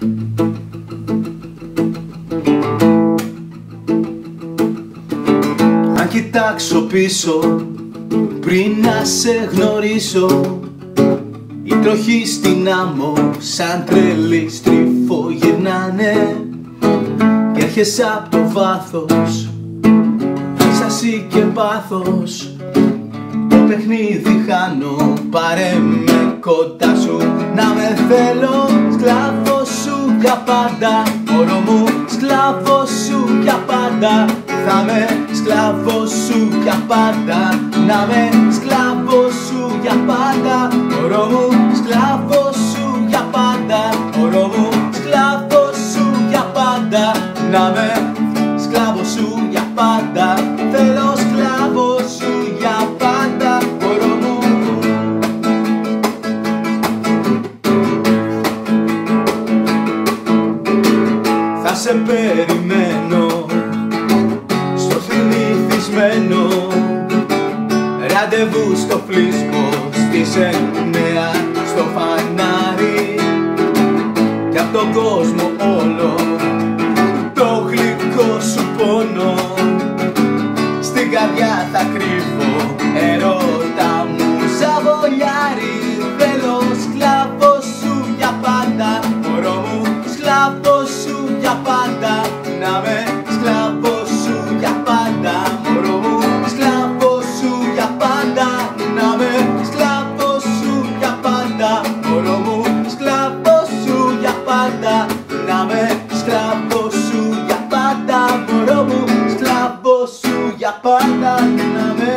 Αν κοιτάξω πίσω πριν να σε γνωρίσω, οι τροχοί στην άμμο σαν τρελοί στριφογυρνάνε και έρχεσαι απ' το βάθος, ίσαση και πάθος. Το παιχνίδι χάνω, πάρε με κοντά σου. Να με θέλω σκλάβος σου για πάντα, μωρό μου, σκλάβος σου για πάντα. Θα με σκλάβος σου για πάντα, να με σκλάβος σου για πάντα, μωρό μου, σκλάβος σου για πάντα, μωρό μου, σκλάβος σου για πάντα. Να με σκλάβος σου για πάντα, θέλω σκλάβος σου για πάντα, μωρό μου. Θα σε περιμένω στο συνηθισμένο ραντεβού στο φλίσμο στις 9 στο φανάρι, κι απ' τον κόσμο όλο το γλυκό σου πόνο στην καρδιά θα κρύβω, ερώτα μου ζαβολιάρι. Θέλω σκλάβος σου για πάντα, μωρό μου, σκλάβος σου για πάντα. Να με σκλάβος σου για πάντα, μωρό μου, σκλάβος σου για πάντα. Να με σκλάβος σου για πάντα, μωρό μου, σκλάβος σου για πάντα. Να με σκλάβος σου για πάντα, μωρό μου, σκλάβος σου για πάντα. Να με.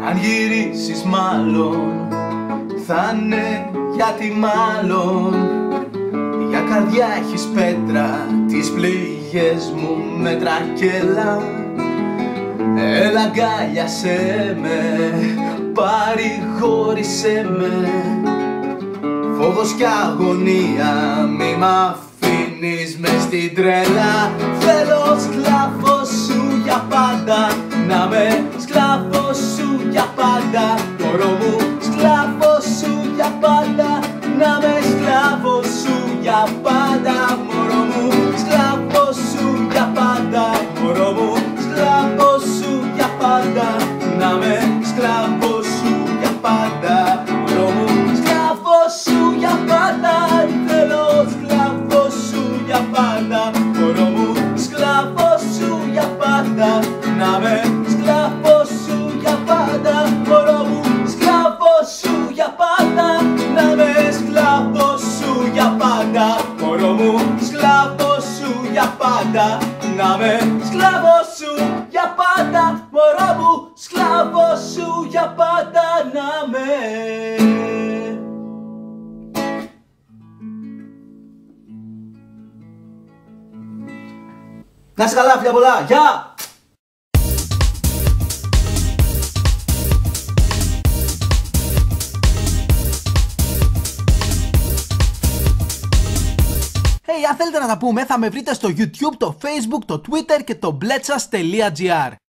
Αν γυρίσεις μάλλον θα είναι γιατί μάλλον για καρδιά έχεις πέτρα, τις πληγές μου με τρακέλα. Έλα αγκάλιασέ με, παρηγόρησέ με, φόβος κι αγωνία μη μ' αφήνεις μες στην τρέλα. Θέλω σκλάβος σου για πάντα, να με σκλάβος σου για πάντα, μωρό μου, σκλάβος σου για πάντα. Να με σκλάβος σου για πάντα, μωρό μου, σκλάβος σου για πάντα, μωρό μου, σκλάβος σου για πάντα. Να με σκλάβος σου για πάντα, μωρό μου, σκλάβος σου για πάντα. Θέλω σκλάβος σου για πάντα, μωρό μου, σκλάβος σου για πάντα. Να με σκλάβος σου για πάντα, μωρό μου, σκλάβος σου για πάντα. Να με σκλάβος σου για πάντα, μωρό μου, σκλάβος σου για πάντα. Να με σκλάβος σου για πάντα, μωρό μου, σκλάβος σου για πάντα. Να με. Να είσαι καλά, φιλιά πολλά, γεια! Αν θέλετε να τα πούμε, θα με βρείτε στο YouTube, το Facebook, το Twitter και το bletsas.gr.